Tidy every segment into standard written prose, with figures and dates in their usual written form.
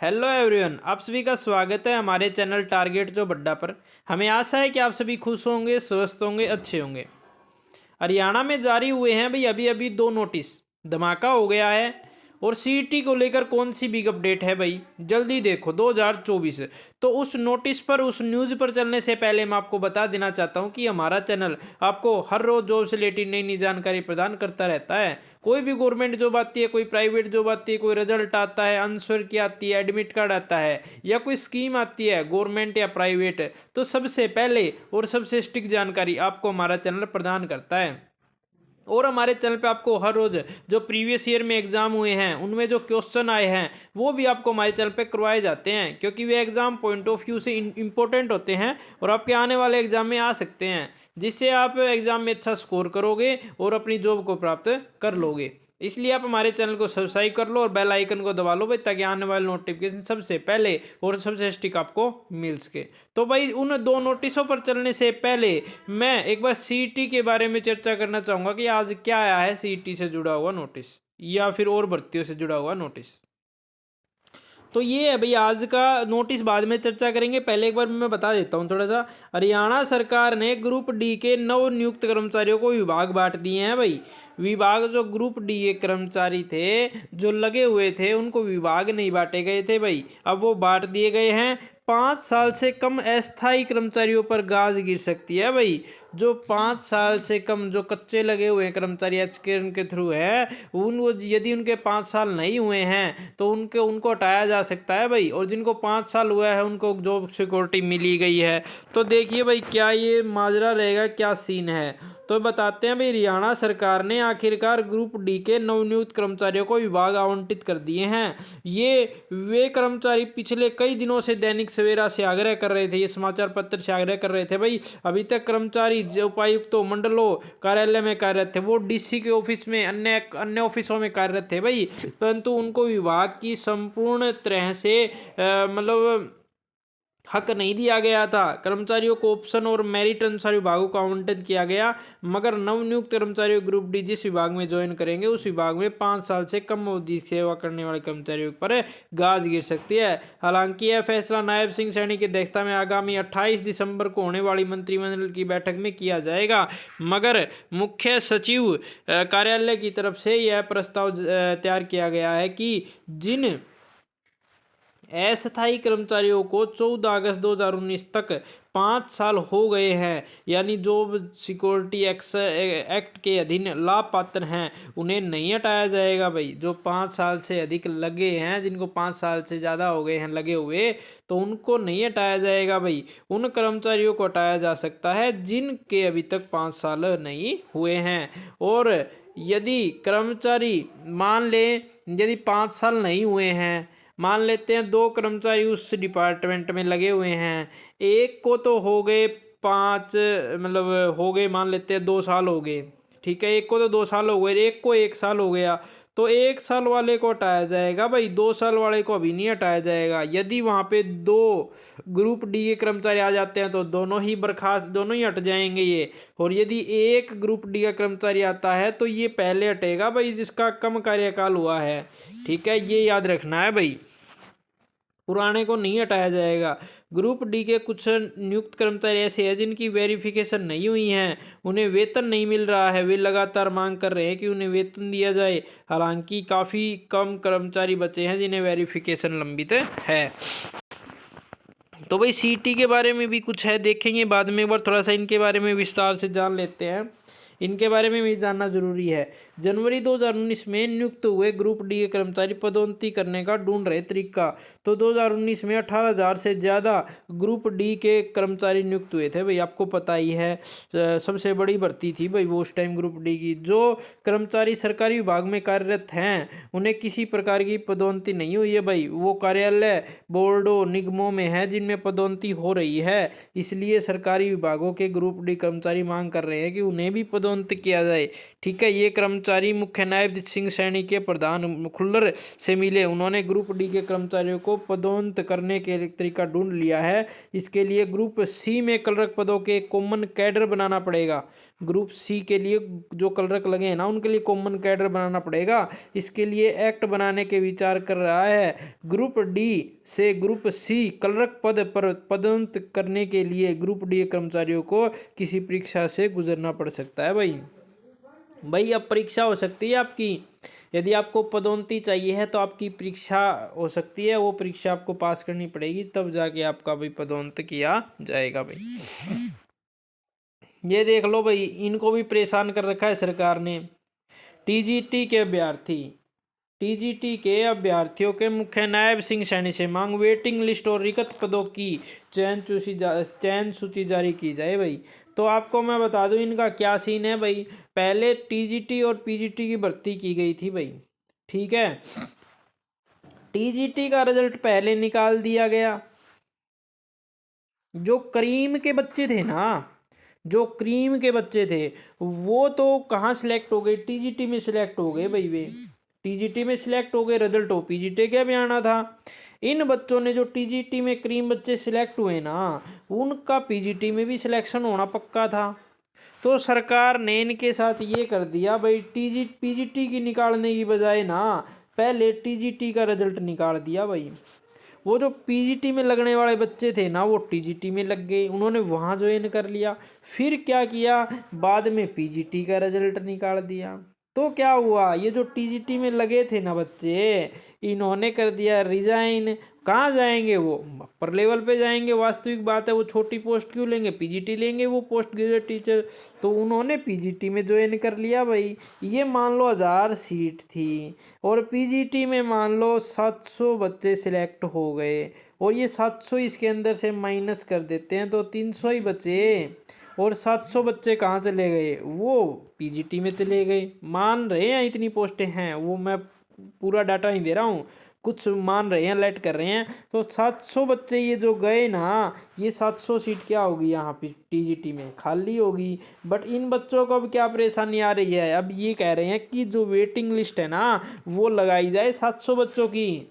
Hello everyone, आप सभी का स्वागत है हमारे चैनल टारगेट जो बड्डा पर। हमें आशा है कि आप सभी खुश होंगे, स्वस्थ होंगे, अच्छे होंगे। हरियाणा में जारी हुए हैं भाई अभी अभी दो नोटिस। धमाका हो गया है। और सीईटी को लेकर कौन सी बिग अपडेट है भाई, जल्दी देखो 2024। तो उस नोटिस पर, उस न्यूज़ पर चलने से पहले मैं आपको बता देना चाहता हूं कि हमारा चैनल आपको हर रोज जॉब से रिलेटेड नई नई जानकारी प्रदान करता रहता है। कोई भी गवर्नमेंट जॉब आती है, कोई प्राइवेट जॉब आती है, कोई रिजल्ट आता है, आंसर की आती है, एडमिट कार्ड आता है, या कोई स्कीम आती है गवर्नमेंट या प्राइवेट, तो सबसे पहले और सबसे स्टिक जानकारी आपको हमारा चैनल प्रदान करता है। और हमारे चैनल पे आपको हर रोज जो प्रीवियस ईयर में एग्जाम हुए हैं उनमें जो क्वेश्चन आए हैं वो भी आपको हमारे चैनल पे करवाए जाते हैं, क्योंकि वे एग्जाम पॉइंट ऑफ व्यू से इंपॉर्टेंट होते हैं और आपके आने वाले एग्जाम में आ सकते हैं, जिससे आप एग्जाम में अच्छा स्कोर करोगे और अपनी जॉब को प्राप्त कर लोगे। इसलिए आप हमारे चैनल को सब्सक्राइब कर लो और बेल आइकन को दबा लो भाई, ताकि आने वाले नोटिफिकेशन सबसे पहले और सबसे स्टिक आपको मिल सके। तो भाई उन दो नोटिसों पर चलने से पहले मैं एक बार सीईटी के बारे में चर्चा करना चाहूँगा कि आज क्या आया है सीईटी से जुड़ा हुआ नोटिस, या फिर और भर्तियों से जुड़ा हुआ नोटिस। तो ये है भाई आज का नोटिस, बाद में चर्चा करेंगे। पहले एक बार मैं बता देता हूँ थोड़ा सा। हरियाणा सरकार ने ग्रुप डी के नव नियुक्त कर्मचारियों को विभाग बांट दिए हैं भाई। विभाग जो ग्रुप डी के कर्मचारी थे जो लगे हुए थे उनको विभाग नहीं बांटे गए थे भाई, अब वो बांट दिए गए हैं। 5 साल से कम अस्थायी कर्मचारियों पर गाज गिर सकती है भाई। जो 5 साल से कम जो कच्चे लगे हुए हैं कर्मचारी एचकेएन के थ्रू है, उन वो यदि उनके 5 साल नहीं हुए हैं तो उनको हटाया जा सकता है भाई। और जिनको 5 साल हुआ है उनको जॉब सिक्योरिटी मिली गई है। तो देखिए भाई क्या ये माजरा रहेगा, क्या सीन है। तो बताते हैं भाई, हरियाणा सरकार ने आखिरकार ग्रुप डी के नवनियुक्त कर्मचारियों को विभाग आवंटित कर दिए हैं। ये वे कर्मचारी पिछले कई दिनों से दैनिक सवेरा से आग्रह कर रहे थे, ये समाचार पत्र से आग्रह कर रहे थे भाई। अभी तक कर्मचारी जो उपायुक्तों, मंडलों, कार्यालय में कार्यरत थे, वो डीसी के ऑफिस में, अन्य अन्य ऑफिसों में कार्यरत थे भाई, परंतु उनको विभाग की संपूर्ण तरह से मतलब हक नहीं दिया गया था। कर्मचारियों को ऑप्शन और मेरिट अनुसार विभागों को आवंटित किया गया, मगर नवनियुक्त कर्मचारियों ग्रुप डी जिस विभाग में ज्वाइन करेंगे उस विभाग में 5 साल से कम अवधि सेवा करने वाले कर्मचारियों पर गाज गिर सकती है। हालांकि यह फैसला नायब सिंह सैनी की अध्यक्षता में आगामी 28 दिसंबर को होने वाली मंत्रिमंडल की बैठक में किया जाएगा, मगर मुख्य सचिव कार्यालय की तरफ से यह प्रस्ताव तैयार किया गया है कि जिन अस्थायी कर्मचारियों को 14 अगस्त 2019 तक 5 साल हो गए हैं, यानी जॉब सिक्योरिटी एक्ट के अधीन लाभ पात्र हैं, उन्हें नहीं हटाया जाएगा भाई। जो 5 साल से अधिक लगे हैं, जिनको 5 साल से ज़्यादा हो गए हैं लगे हुए, तो उनको नहीं हटाया जाएगा भाई। उन कर्मचारियों को हटाया जा सकता है जिनके अभी तक 5 साल नहीं हुए हैं। और यदि कर्मचारी मान लें यदि 5 साल नहीं हुए हैं, मान लेते हैं 2 कर्मचारी उस डिपार्टमेंट में लगे हुए हैं, एक को तो हो गए 5, मतलब हो गए, मान लेते हैं 2 साल हो गए, ठीक है, एक को तो 2 साल हो गए, एक को 1 साल हो गया, तो 1 साल वाले को हटाया जाएगा भाई, 2 साल वाले को अभी नहीं हटाया जाएगा। यदि वहाँ पे 2 ग्रुप डी के कर्मचारी आ जाते हैं तो दोनों ही बर्खास्त, दोनों ही हट जाएंगे ये। और यदि एक ग्रुप डी का कर्मचारी आता है तो ये पहले हटेगा भाई जिसका कम कार्यकाल हुआ है, ठीक है, ये याद रखना है भाई, पुराने को नहीं हटाया जाएगा। ग्रुप डी के कुछ नियुक्त कर्मचारी ऐसे हैं जिनकी वेरिफिकेशन नहीं हुई है, उन्हें वेतन नहीं मिल रहा है, वे लगातार मांग कर रहे हैं कि उन्हें वेतन दिया जाए। हालांकि काफ़ी कम कर्मचारी बचे हैं जिन्हें वेरिफिकेशन लंबित है। तो भाई सीटी के बारे में भी कुछ है, देखेंगे बाद में, एक बार थोड़ा सा इनके बारे में विस्तार से जान लेते हैं। इनके बारे में भी जानना जरूरी है। जनवरी 2019 में नियुक्त हुए ग्रुप डी के कर्मचारी पदोन्नति करने का ढूंढ रहे तरीका। तो 2019 में 18,000 से ज़्यादा ग्रुप डी के कर्मचारी नियुक्त हुए थे भाई, आपको पता ही है, सबसे बड़ी भर्ती थी भाई वो उस टाइम ग्रुप डी की। जो कर्मचारी सरकारी विभाग में कार्यरत हैं उन्हें किसी प्रकार की पदोन्नति नहीं हुई है भाई, वो कार्यालय, बोर्डों, निगमों में है जिनमें पदोन्नति हो रही है। इसलिए सरकारी विभागों के ग्रुप डी कर्मचारी मांग कर रहे हैं कि उन्हें भी पदोन्नति किया जाए, ठीक है। ये कर्मचारी कर्मचारी मुख्य नायब सिंह सैनी के प्रधान खुल्लर से मिले। उन्होंने ग्रुप डी के कर्मचारियों को पदोन्नत करने के तरीका ढूंढ लिया है। इसके लिए ग्रुप सी में क्लर्क पदों के कॉमन कैडर बनाना पड़ेगा। ग्रुप सी के लिए जो क्लर्क लगे हैं ना, उनके लिए कॉमन कैडर बनाना पड़ेगा। इसके लिए एक्ट बनाने के विचार कर रहा है। ग्रुप डी से ग्रुप सी क्लर्क पद पर पदोन्नत करने के लिए ग्रुप डी कर्मचारियों को किसी परीक्षा से गुजरना पड़ सकता है। भाई अब परीक्षा हो सकती है आपकी। यदि आपको पदोन्नति चाहिए है तो आपकी परीक्षा हो सकती है, वो परीक्षा आपको पास करनी पड़ेगी, तब जाके आपका भाई पदोन्नत किया जाएगा। भाई ये देख लो भाई, इनको भी परेशान कर रखा है सरकार ने। टीजीटी के अभ्यर्थियों के मुख्य नायब सिंह सैनी से मांग, वेटिंग लिस्ट और रिक्त पदों की चयन सूची जारी की जाए। भाई तो आपको मैं बता दूं इनका क्या सीन है। भाई पहले टीजीटी और पीजीटी की भर्ती की गई थी भाई, ठीक है। टीजीटी का रिजल्ट पहले निकाल दिया गया। जो क्रीम के बच्चे थे ना, जो क्रीम के बच्चे थे वो तो कहाँ सिलेक्ट हो गए, टीजीटी में सिलेक्ट हो गए। भाई वे टीजीटी में सिलेक्ट हो गए, रिजल्ट हो पीजीटी के भी आना था। इन बच्चों ने जो टीजीटी में क्रीम बच्चे सिलेक्ट हुए ना, उनका पीजीटी में भी सिलेक्शन होना पक्का था। तो सरकार ने इनके साथ ये कर दिया भाई, पीजीटी की निकालने की बजाय ना पहले टीजीटी का रिजल्ट निकाल दिया। भाई वो जो पीजीटी में लगने वाले बच्चे थे ना, वो टीजीटी में लग गए, उन्होंने वहाँ ज्वाइन कर लिया। फिर क्या किया, बाद में पीजीटी का रिजल्ट निकाल दिया। तो क्या हुआ, ये जो टीजीटी में लगे थे ना बच्चे, इन्होंने कर दिया रिजाइन। कहाँ जाएंगे, वो अपर लेवल पे जाएंगे। वास्तविक बात है, वो छोटी पोस्ट क्यों लेंगे, पीजीटी लेंगे, वो पोस्ट ग्रेजुएट टीचर। तो उन्होंने पीजीटी में ज्वाइन कर लिया। भाई ये मान लो 1000 सीट थी और पीजीटी में मान लो 700 बच्चे सिलेक्ट हो गए, और ये 700 इसके अंदर से माइनस कर देते हैं तो 300 ही बचे, और 700 बच्चे कहाँ चले गए, वो पीजीटी में चले गए। मान रहे हैं इतनी पोस्टें हैं, वो मैं पूरा डाटा नहीं दे रहा हूँ, कुछ मान रहे हैं, लेट कर रहे हैं। तो 700 बच्चे ये जो गए ना, ये 700 सीट क्या होगी यहाँ पे टीजीटी में खाली होगी। बट इन बच्चों को अब क्या परेशानी आ रही है, अब ये कह रहे हैं कि जो वेटिंग लिस्ट है ना, वो लगाई जाए 700 बच्चों की।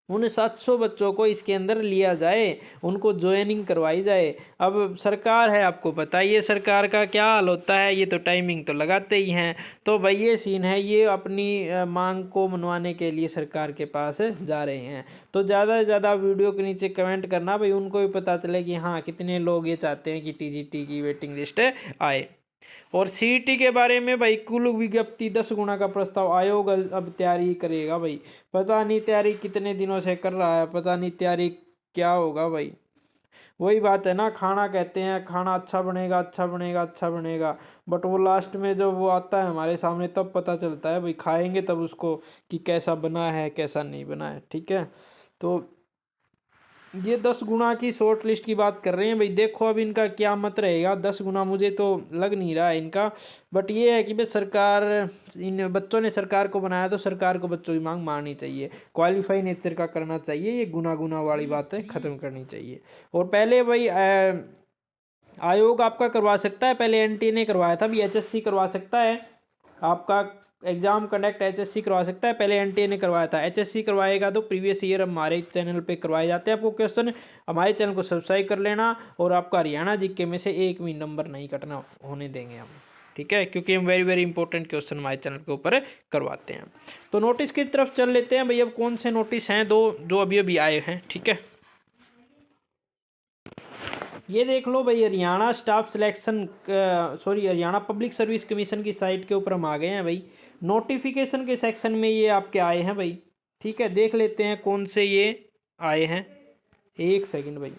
उन 700 बच्चों को इसके अंदर लिया जाए, उनको ज्वाइनिंग करवाई जाए। अब सरकार है, आपको पता है ये सरकार का क्या हाल होता है, ये तो टाइमिंग तो लगाते ही हैं। तो भाई ये सीन है, ये अपनी मांग को मनवाने के लिए सरकार के पास जा रहे हैं। तो ज़्यादा से ज़्यादा वीडियो के नीचे कमेंट करना भाई, उनको भी पता चले कि हाँ कितने लोग ये चाहते हैं कि टीजीटी की वेटिंग लिस्ट आए। और सीईटी के बारे में भाई, कुल विज्ञप्ति 10 गुना का प्रस्ताव आयोग अब तैयारी करेगा। भाई पता नहीं तैयारी कितने दिनों से कर रहा है, पता नहीं तैयारी क्या होगा। भाई वही बात है ना, खाना कहते हैं खाना अच्छा बनेगा अच्छा बनेगा अच्छा बनेगा, बट वो लास्ट में जब वो आता है हमारे सामने तब पता चलता है। भाई खाएंगे तब उसको कि कैसा बना है कैसा नहीं बना है, ठीक है। तो ये 10 गुना की शॉर्ट लिस्ट की बात कर रहे हैं। भाई देखो अब इनका क्या मत रहेगा, 10 गुना मुझे तो लग नहीं रहा है इनका। बट ये है कि भाई सरकार, इन बच्चों ने सरकार को बनाया तो सरकार को बच्चों की मांग माननी चाहिए, क्वालिफाई नेचर का करना चाहिए, ये गुना गुना वाली बातें ख़त्म करनी चाहिए। और पहले भाई आयोग आपका करवा सकता है, पहले एनटीए ने करवाया था, अभी एचएससी करवा सकता है आपका एग्जाम कंडक्ट, एचएससी करवा सकता है। पहले एनटीए ने करवाया था, एचएससी करवाएगा तो प्रीवियस ईयर हमारे चैनल पे करवाए जाते हैं आपको क्वेश्चन। हमारे चैनल को सब्सक्राइब कर लेना, और आपका हरियाणा जीके में से एक भी नंबर नहीं कटना होने देंगे हम, ठीक है, क्योंकि हम वेरी वेरी इंपॉर्टेंट क्वेश्चन हमारे चैनल के ऊपर करवाते हैं। तो नोटिस की तरफ चल लेते हैं भाई। अब कौन से नोटिस हैं, दो जो अभी अभी आए हैं, ठीक है। ये देख लो भाई, Haryana staff selection Haryana public service commission की साइट के ऊपर हम आ गए हैं भाई। नोटिफिकेशन के सेक्शन में ये आपके आए हैं भाई, ठीक है। देख लेते हैं कौन से ये आए हैं, एक सेकंड भाई,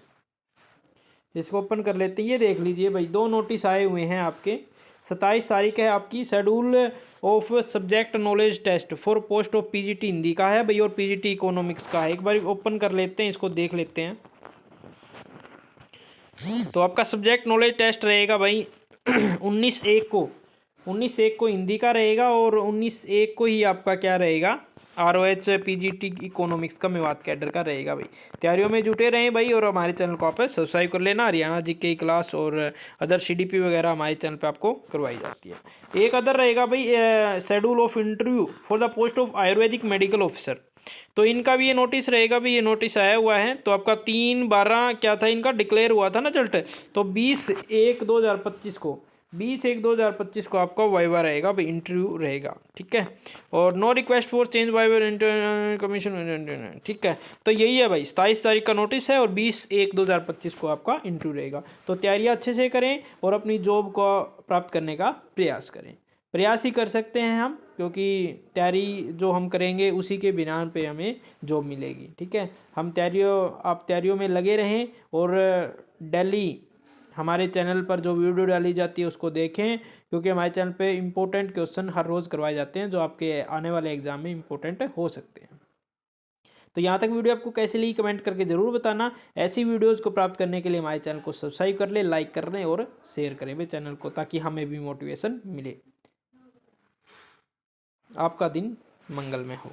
इसको ओपन कर लेते हैं। ये देख लीजिए भाई, 2 नोटिस आए हुए हैं आपके। 27 तारीख है आपकी। Schedule of subject knowledge test for post of PGT Hindi का है भाई, और पीजीटी इकोनॉमिक्स का है। एक बार ओपन कर लेते हैं, इसको देख लेते हैं। तो आपका सब्जेक्ट नॉलेज टेस्ट रहेगा भाई 19/1 को, 19/1 को हिंदी का रहेगा और 19/1 को ही आपका क्या रहेगा, ROH PGT इकोनॉमिक्स का मेवात कैडर का रहेगा भाई। तैयारियों में जुटे रहें भाई, और हमारे चैनल को आप सब्सक्राइब कर लेना। हरियाणा जीके की क्लास और अदर CDP वगैरह हमारे चैनल पे आपको करवाई जाती है। एक अदर रहेगा भाई schedule of interview for the post of Ayurvedic medical officer. तो इनका भी ये नोटिस रहेगा भाई, ये नोटिस आया हुआ है। तो आपका 3/12 क्या था इनका डिक्लेयर हुआ था ना रिजल्ट, तो 20/1/2025 को 20/1/2025 को आपका वाइवा रहेगा भाई, इंटरव्यू रहेगा, ठीक है। और no request for change waiver internal commission, ठीक है। तो यही है भाई, 27 तारीख का नोटिस है और 20/1/2025 को आपका इंटरव्यू रहेगा। तो तैयारियां अच्छे से करें और अपनी जॉब को प्राप्त करने का प्रयास करें। प्रयास ही कर सकते हैं हम, क्योंकि तैयारी जो हम करेंगे उसी के बिना पे हमें जॉब मिलेगी, ठीक है। आप तैयारियों में लगे रहें और डेली हमारे चैनल पर जो वीडियो डाली जाती है उसको देखें, क्योंकि हमारे चैनल पे इम्पोर्टेंट क्वेश्चन हर रोज़ करवाए जाते हैं जो आपके आने वाले एग्जाम में इम्पोर्टेंट हो सकते हैं। तो यहाँ तक वीडियो आपको कैसी लगी कमेंट करके ज़रूर बताना। ऐसी वीडियोज़ को प्राप्त करने के लिए हमारे चैनल को सब्सक्राइब कर ले, लाइक कर लें और शेयर करें भाई चैनल को, ताकि हमें भी मोटिवेशन मिले। आपका दिन मंगलमय हो।